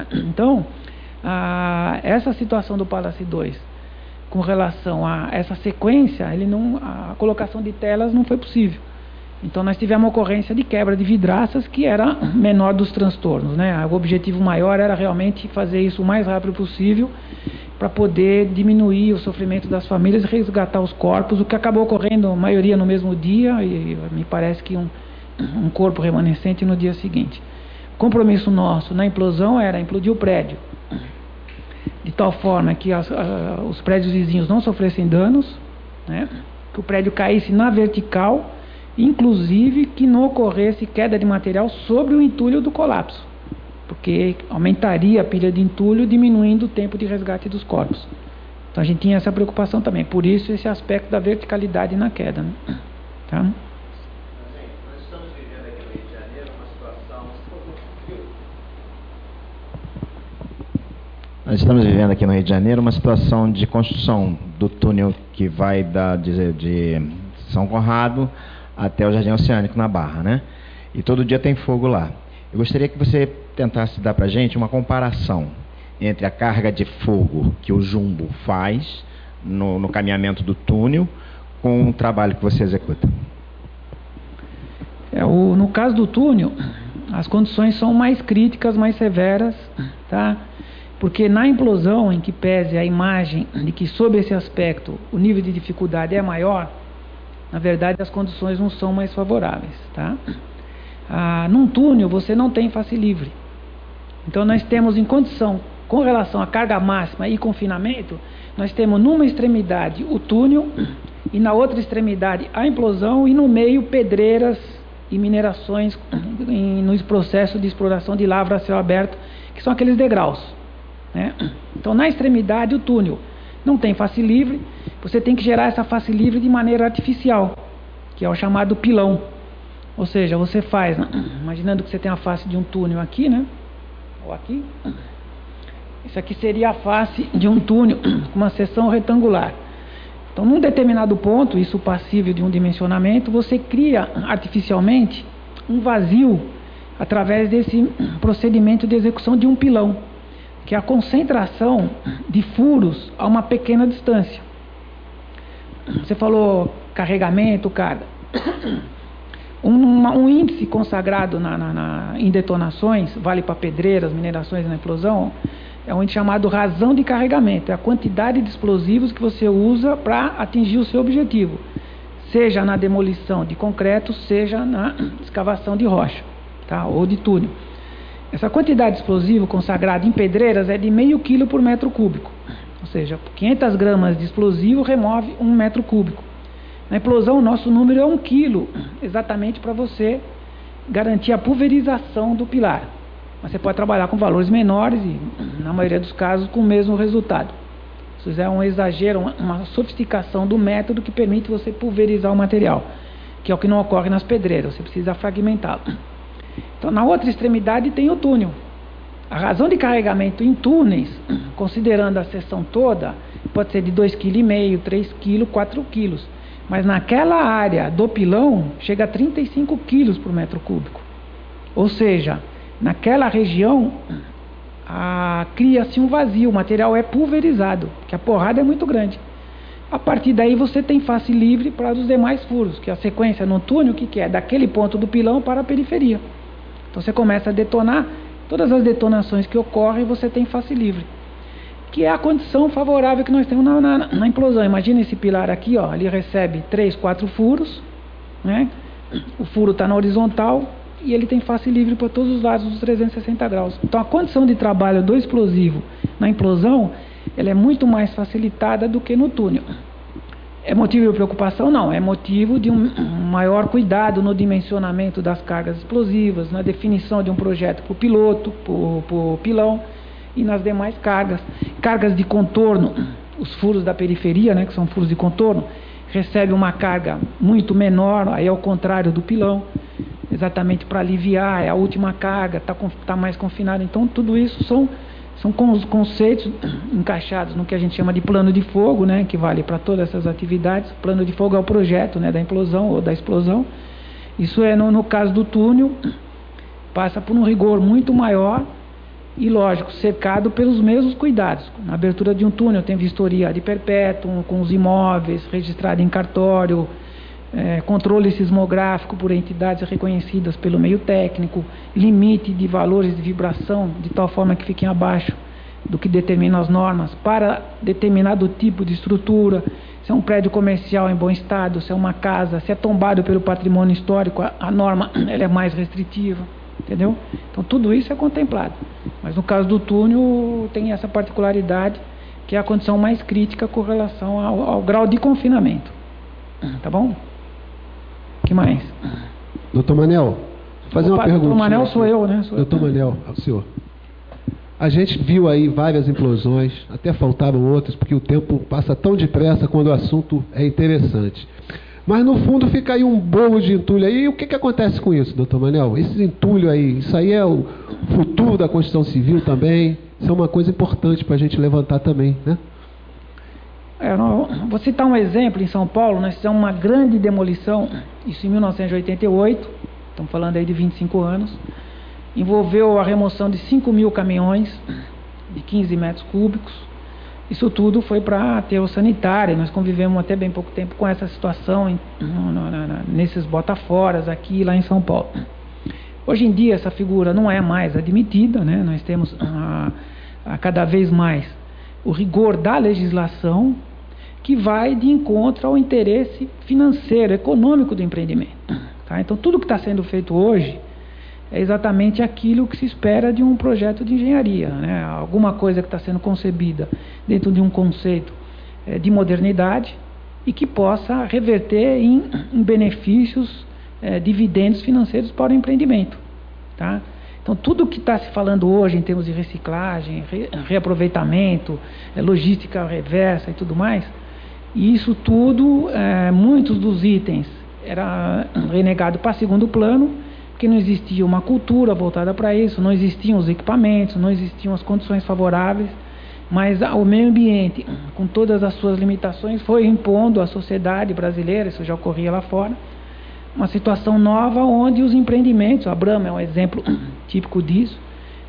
tá? Então, essa situação do Palace 2, com relação a essa sequência, a colocação de telas não foi possível. Então nós tivemos uma ocorrência de quebra de vidraças que era menor dos transtornos, né? O objetivo maior era realmente fazer isso o mais rápido possível para poder diminuir o sofrimento das famílias e resgatar os corpos, o que acabou ocorrendo, a maioria no mesmo dia, e me parece que um corpo remanescente no dia seguinte. O compromisso nosso na implosão era implodir o prédio, de tal forma que os prédios vizinhos não sofressem danos, né? Que o prédio caísse na vertical, inclusive que não ocorresse queda de material sobre o entulho do colapso, porque aumentaria a pilha de entulho, diminuindo o tempo de resgate dos corpos. Então a gente tinha essa preocupação também, por isso esse aspecto da verticalidade na queda, né? Tá? Nós estamos vivendo aqui no Rio de Janeiro uma situação... Nós estamos vivendo aqui no Rio de Janeiro uma situação de construção do túnel que vai de São Conrado até o Jardim Oceânico, na Barra, né? E todo dia tem fogo lá. Eu gostaria que você tentasse dar para a gente uma comparação entre a carga de fogo que o Jumbo faz no caminhamento do túnel com o trabalho que você executa. No caso do túnel, as condições são mais críticas, mais severas, tá? Porque na implosão, em que pese a imagem de que sob esse aspecto o nível de dificuldade é maior, na verdade as condições não são mais favoráveis, tá? Num túnel você não tem face livre. Então nós temos em condição, com relação à carga máxima e confinamento, nós temos numa extremidade o túnel e na outra extremidade a implosão e no meio pedreiras e minerações no processo de exploração de lavra a céu aberto, que são aqueles degraus, né? Então na extremidade o túnel não tem face livre, você tem que gerar essa face livre de maneira artificial, que é o chamado pilão. Ou seja, você faz, imaginando que você tem a face de um túnel aqui, né? Ou aqui. Isso aqui seria a face de um túnel com uma seção retangular. Então, num determinado ponto, isso passível de um dimensionamento, você cria artificialmente um vazio através desse procedimento de execução de um pilão, que é a concentração de furos a uma pequena distância. Você falou carregamento, carga. Um índice consagrado em detonações, vale para pedreiras, minerações e na implosão, é um índice chamado razão de carregamento. É a quantidade de explosivos que você usa para atingir o seu objetivo, seja na demolição de concreto, seja na escavação de rocha, tá? Ou de túnel. Essa quantidade de explosivo consagrada em pedreiras é de 0,5 kg por metro cúbico. Ou seja, 500 gramas de explosivo remove 1 metro cúbico. Na implosão, o nosso número é 1 kg, exatamente para você garantir a pulverização do pilar. Mas você pode trabalhar com valores menores e, na maioria dos casos, com o mesmo resultado. Isso é um exagero, uma sofisticação do método que permite você pulverizar o material, que é o que não ocorre nas pedreiras, você precisa fragmentá-lo. Então, na outra extremidade tem o túnel. A razão de carregamento em túneis, considerando a seção toda, pode ser de 2,5 kg, 3 kg, 4 kg. Mas naquela área do pilão, chega a 35 kg por metro cúbico. Ou seja, naquela região, cria-se um vazio, o material é pulverizado, porque a porrada é muito grande. A partir daí você tem face livre para os demais furos, que a sequência no túnel, que é daquele ponto do pilão para a periferia. Então você começa a detonar, todas as detonações que ocorrem, você tem face livre, que é a condição favorável que nós temos na implosão. Imagina esse pilar aqui, ó, ele recebe 3, 4 furos, né? O furo está na horizontal e ele tem face livre para todos os lados dos 360 graus. Então a condição de trabalho do explosivo na implosão, ela é muito mais facilitada do que no túnel. É motivo de preocupação? Não, é motivo de um maior cuidado no dimensionamento das cargas explosivas, na definição de um projeto para o piloto, para o pilão e nas demais cargas. Cargas de contorno, os furos da periferia, né, que são furos de contorno, recebe uma carga muito menor, aí é o contrário do pilão, exatamente para aliviar, é a última carga, está mais confinado. Então tudo isso são conceitos encaixados no que a gente chama de plano de fogo, né, que vale para todas essas atividades. Plano de fogo é o projeto, né, da implosão ou da explosão. Isso é no caso do túnel, passa por um rigor muito maior e, lógico, cercado pelos mesmos cuidados. Na abertura de um túnel tem vistoria de perpétuo, com os imóveis, registrado em cartório, controle sismográfico por entidades reconhecidas pelo meio técnico, limite de valores de vibração, de tal forma que fiquem abaixo do que determinam as normas, para determinado tipo de estrutura, se é um prédio comercial em bom estado, se é uma casa, se é tombado pelo patrimônio histórico, a norma ela é mais restritiva, entendeu? Então tudo isso é contemplado, mas no caso do túnel tem essa particularidade, que é a condição mais crítica com relação ao grau de confinamento, tá bom? O que mais? Doutor Manel, vou fazer uma pergunta. Doutor Manel sou eu, né? Doutor Manel, é o senhor. A gente viu aí várias implosões, até faltaram outras, porque o tempo passa tão depressa quando o assunto é interessante. Mas no fundo fica aí um bolo de entulho aí. E o que acontece com isso, doutor Manel? Esse entulho aí, isso aí é o futuro da construção civil também? Isso é uma coisa importante para a gente levantar também, né? Vou citar um exemplo. Em São Paulo, nós fizemos uma grande demolição, isso em 1988, estamos falando aí de 25 anos, envolveu a remoção de 5.000 caminhões de 15 metros cúbicos. Isso tudo foi para aterro sanitário. Nós convivemos até bem pouco tempo com essa situação nesses botaforas aqui e lá em São Paulo. Hoje em dia essa figura não é mais admitida, né? Nós temos a cada vez mais o rigor da legislação, que vai de encontro ao interesse financeiro, econômico do empreendimento, tá? Então tudo que está sendo feito hoje é exatamente aquilo que se espera de um projeto de engenharia, né? Alguma coisa que está sendo concebida dentro de um conceito de modernidade e que possa reverter em benefícios, dividendos financeiros para o empreendimento, tá? Então tudo que está se falando hoje em termos de reciclagem, reaproveitamento, logística reversa e tudo mais, e isso tudo, muitos dos itens era renegado para segundo plano, porque não existia uma cultura voltada para isso, não existiam os equipamentos, não existiam as condições favoráveis, mas o meio ambiente, com todas as suas limitações, foi impondo à sociedade brasileira, isso já ocorria lá fora, uma situação nova onde os empreendimentos, a Brahma é um exemplo típico disso,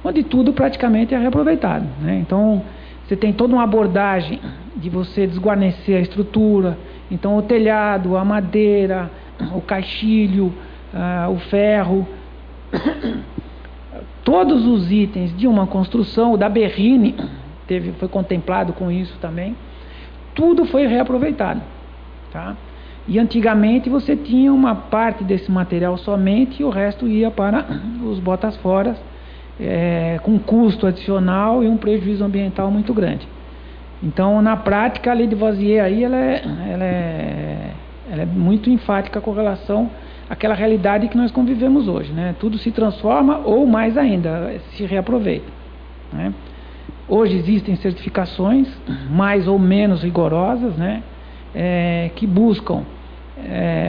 onde tudo praticamente é reaproveitado, né? Então você tem toda uma abordagem de você desguarnecer a estrutura, então o telhado, a madeira, o caixilho, o ferro, todos os itens de uma construção, o da Berrini foi contemplado com isso também, tudo foi reaproveitado, tá? E antigamente você tinha uma parte desse material somente e o resto ia para os botas fora, com custo adicional e um prejuízo ambiental muito grande. Então, na prática, a lei de Lavoisier aí, ela é muito enfática com relação àquela realidade que nós convivemos hoje, né? Tudo se transforma ou, mais ainda, se reaproveita, né? Hoje existem certificações mais ou menos rigorosas, né? Que buscam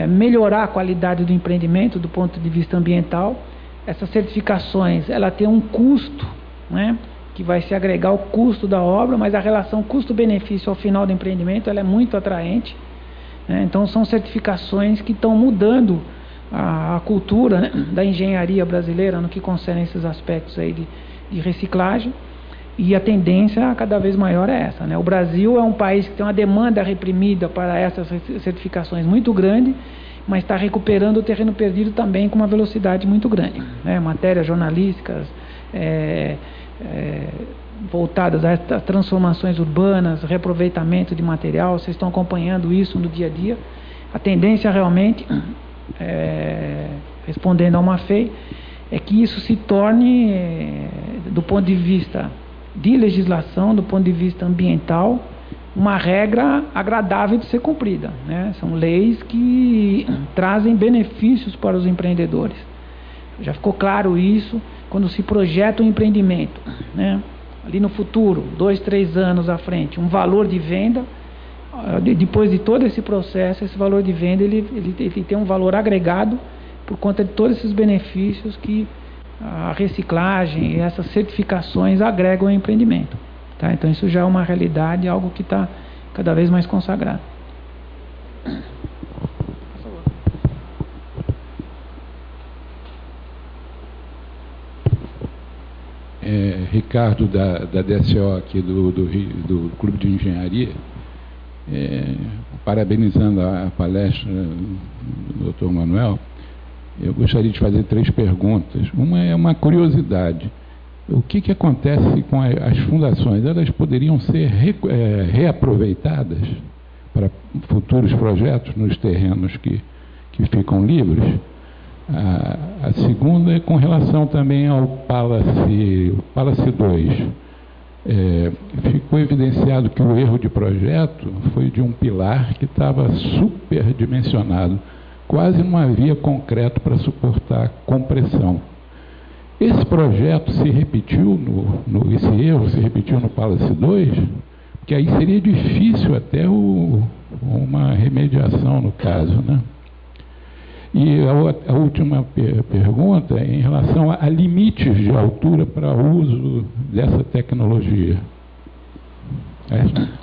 melhorar a qualidade do empreendimento do ponto de vista ambiental. Essas certificações, ela tem um custo, né, que vai se agregar ao custo da obra, mas a relação custo-benefício ao final do empreendimento ela é muito atraente, né? Então são certificações que estão mudando a cultura, né, da engenharia brasileira no que concerne esses aspectos aí de reciclagem, e a tendência cada vez maior é essa, né? O Brasil é um país que tem uma demanda reprimida para essas certificações muito grande, mas está recuperando o terreno perdido também com uma velocidade muito grande, né? Matérias jornalísticas voltadas a transformações urbanas, reaproveitamento de material, vocês estão acompanhando isso no dia a dia. A tendência realmente, respondendo a uma FEI, é que isso se torne, do ponto de vista de legislação, do ponto de vista ambiental, uma regra agradável de ser cumprida, né? São leis que trazem benefícios para os empreendedores. Já ficou claro isso quando se projeta um empreendimento, né? Ali no futuro, 2, 3 anos à frente, um valor de venda, depois de todo esse processo, esse valor de venda ele tem um valor agregado por conta de todos esses benefícios que a reciclagem e essas certificações agregam ao empreendimento, tá? Então isso já é uma realidade, algo que está cada vez mais consagrado. Ricardo, da DSO aqui do Clube de Engenharia, parabenizando a palestra do Dr. Manuel. Eu gostaria de fazer 3 perguntas. Uma é uma curiosidade. O que acontece com as fundações? Elas poderiam ser reaproveitadas para futuros projetos nos terrenos que ficam livres? A segunda é com relação também ao Palace 2. Ficou evidenciado que o erro de projeto foi de um pilar que estava superdimensionado, quase não havia concreto para suportar compressão. Esse projeto se repetiu, esse erro se repetiu no Palace 2, porque aí seria difícil até uma remediação no caso, né? E a última pergunta é em relação a limites de altura para uso dessa tecnologia.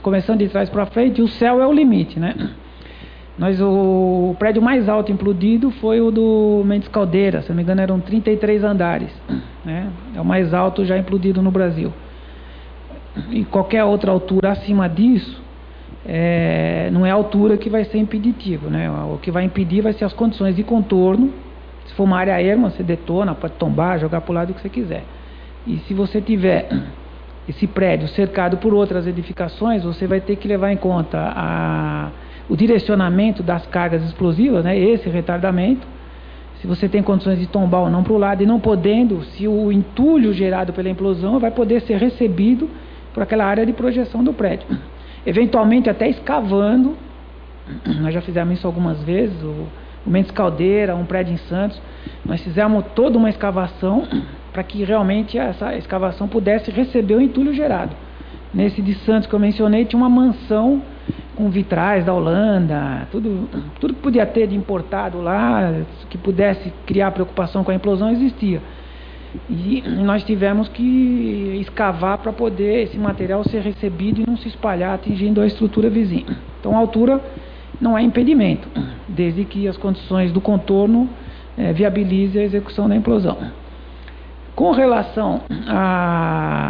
Começando de trás para frente, o céu é o limite, né? O prédio mais alto implodido foi o do Mendes Caldeira, se não me engano eram 33 andares, né? É o mais alto já implodido no Brasil. E qualquer outra altura acima disso, não é a altura que vai ser impeditivo, né? O que vai impedir vai ser as condições de contorno. Se for uma área erma, você detona, pode tombar, jogar para o lado que você quiser. E se você tiver esse prédio cercado por outras edificações, você vai ter que levar em conta o direcionamento das cargas explosivas, né? Esse retardamento, se você tem condições de tombar ou não para o lado, e não podendo, se o entulho gerado pela implosão vai poder ser recebido por aquela área de projeção do prédio. Eventualmente até escavando, nós já fizemos isso algumas vezes, o Mendes Caldeira, um prédio em Santos, nós fizemos toda uma escavação para que realmente essa escavação pudesse receber o entulho gerado. Nesse de Santos que eu mencionei, tinha uma mansão com vitrais da Holanda, tudo que podia ter de importado lá, que pudesse criar preocupação com a implosão, existia. E nós tivemos que escavar para poder esse material ser recebido e não se espalhar atingindo a estrutura vizinha. Então a altura não é impedimento, desde que as condições do contorno viabilizem a execução da implosão. Com relação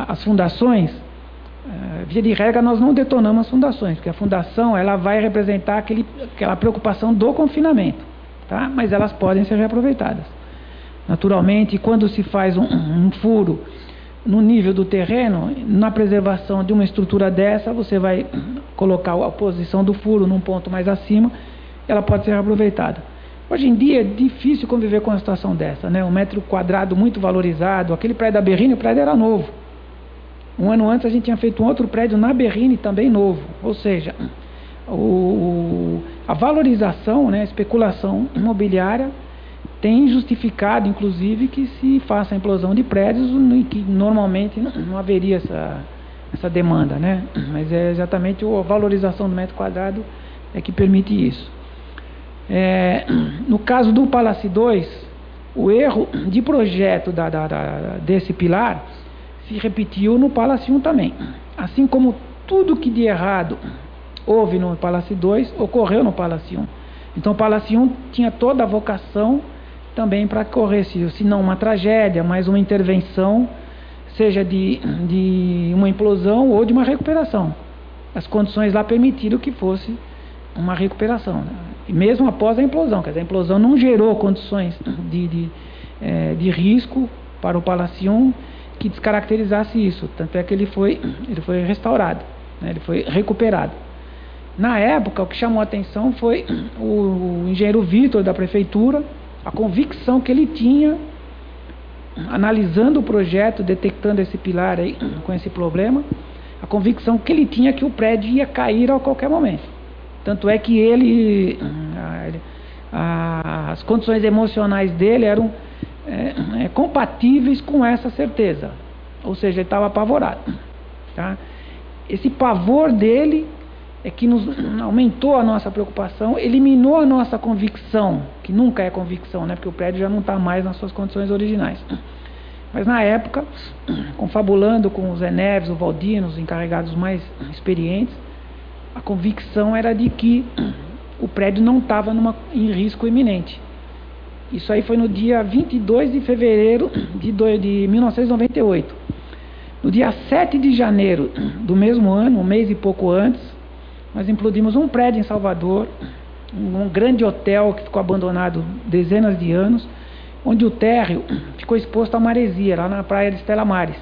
às fundações, via de regra nós não detonamos as fundações, porque a fundação ela vai representar aquela preocupação do confinamento, tá? Mas elas podem ser reaproveitadas. Naturalmente, quando se faz um furo no nível do terreno, na preservação de uma estrutura dessa, você vai colocar a posição do furo num ponto mais acima, ela pode ser reaproveitada. Hoje em dia é difícil conviver com uma situação dessa, né? Um metro quadrado muito valorizado, aquele prédio da Berrini, o prédio era novo. Um ano antes a gente tinha feito um outro prédio na Berrini, também novo. Ou seja, a valorização, né, a especulação imobiliária tem justificado, inclusive, que se faça a implosão de prédios e que normalmente não haveria essa demanda, né? Mas é exatamente a valorização do metro quadrado que permite isso. No caso do Palace 2, o erro de projeto desse pilar se repetiu no Palace 1 também. Assim como tudo que de errado houve no Palace 2, ocorreu no Palace 1. Então o Palace 1 tinha toda a vocação também para correr, se não uma tragédia, mas uma intervenção, seja de uma implosão ou de uma recuperação. As condições lá permitiram que fosse uma recuperação, né? E mesmo após a implosão, quer dizer, a implosão não gerou condições de risco para o Palace 1 que descaracterizasse isso, tanto é que ele foi restaurado, né? Ele foi recuperado. Na época, o que chamou a atenção foi o engenheiro Vitor da prefeitura, a convicção que ele tinha, analisando o projeto, detectando esse pilar aí, com esse problema, a convicção que ele tinha que o prédio ia cair a qualquer momento. Tanto é que as condições emocionais dele eram compatíveis com essa certeza, ou seja, ele estava apavorado, tá? Esse pavor dele é que nos aumentou a nossa preocupação, eliminou a nossa convicção, que nunca é convicção, né? Porque o prédio já não está mais nas suas condições originais. Mas na época, confabulando com o Zé Neves, o Valdino, os encarregados mais experientes, a convicção era de que o prédio não estava em risco iminente. Isso aí foi no dia 22 de fevereiro de 1998. No dia 7 de janeiro do mesmo ano, um mês e pouco antes, nós implodimos um prédio em Salvador, um grande hotel que ficou abandonado dezenas de anos, onde o térreo ficou exposto à maresia, lá na praia de Estela Maris.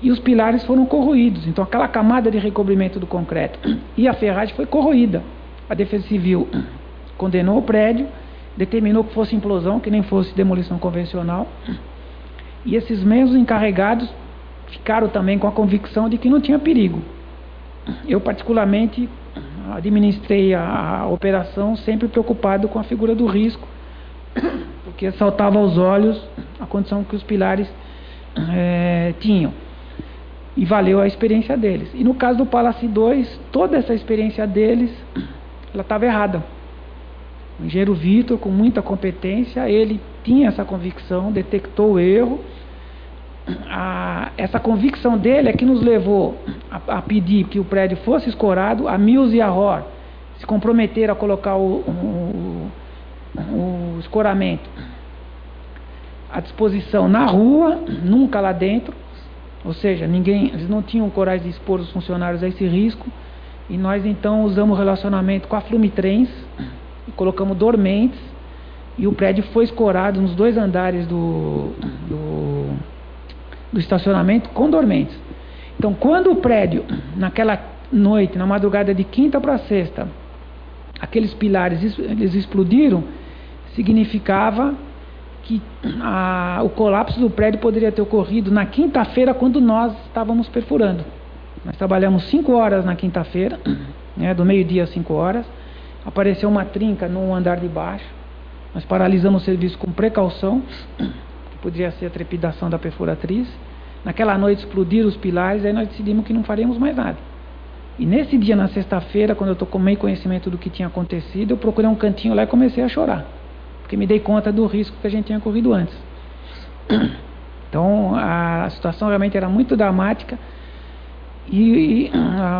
E os pilares foram corroídos, então aquela camada de recobrimento do concreto e a ferragem foi corroída. A Defesa Civil condenou o prédio, determinou que fosse implosão, que nem fosse demolição convencional, e esses mesmos encarregados ficaram também com a convicção de que não tinha perigo. Eu, particularmente, administrei a operação sempre preocupado com a figura do risco, porque saltava aos olhos a condição que os pilares tinham. E valeu a experiência deles. E no caso do Palace 2, toda essa experiência deles, ela estava errada. O engenheiro Vitor, com muita competência, ele tinha essa convicção, detectou o erro. Essa convicção dele é que nos levou a pedir que o prédio fosse escorado. A Mills e a ROR se comprometeram a colocar o escoramento à disposição na rua, nunca lá dentro, ou seja, eles não tinham coragem de expor os funcionários a esse risco, e nós então usamos o relacionamento com a Flumitrens e colocamos dormentes, e o prédio foi escorado nos 2 andares do estacionamento com dormentes. Então, quando o prédio, naquela noite, na madrugada de quinta para sexta, aqueles pilares eles explodiram, significava que o colapso do prédio poderia ter ocorrido na quinta-feira, quando nós estávamos perfurando. Nós trabalhamos 5 horas na quinta-feira, do meio-dia às 5 horas, apareceu uma trinca no andar de baixo, nós paralisamos o serviço com precaução, que poderia ser a trepidação da perfuratriz. Naquela noite explodiram os pilares, aí nós decidimos que não faríamos mais nada. E nesse dia, na sexta-feira, quando eu tomei conhecimento do que tinha acontecido, eu procurei um cantinho lá e comecei a chorar, porque me dei conta do risco que a gente tinha corrido antes. Então a situação realmente era muito dramática, e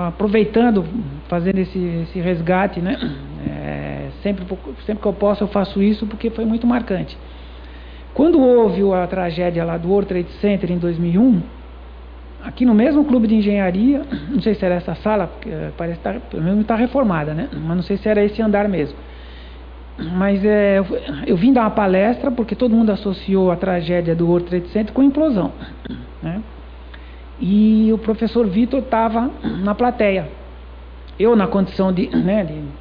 aproveitando, fazendo esse resgate, né? Sempre que eu posso eu faço isso, porque foi muito marcante. Quando houve a tragédia lá do World Trade Center em 2001, aqui no mesmo clube de engenharia, não sei se era essa sala, porque parece que pelo menos está reformada, né? Mas não sei se era esse andar mesmo. Mas eu vim dar uma palestra porque todo mundo associou a tragédia do World Trade Center com implosão, né? E o professor Vitor estava na plateia. Eu, na condição de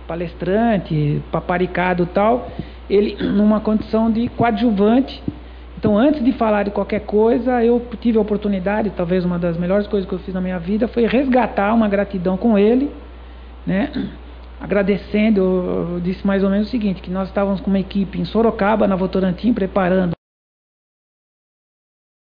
palestrante, paparicado e tal, ele numa condição de coadjuvante. Então, antes de falar de qualquer coisa, eu tive a oportunidade, talvez uma das melhores coisas que eu fiz na minha vida, foi resgatar uma gratidão com ele, né? Agradecendo, eu disse mais ou menos o seguinte, que nós estávamos com uma equipe em Sorocaba, na Votorantim, preparando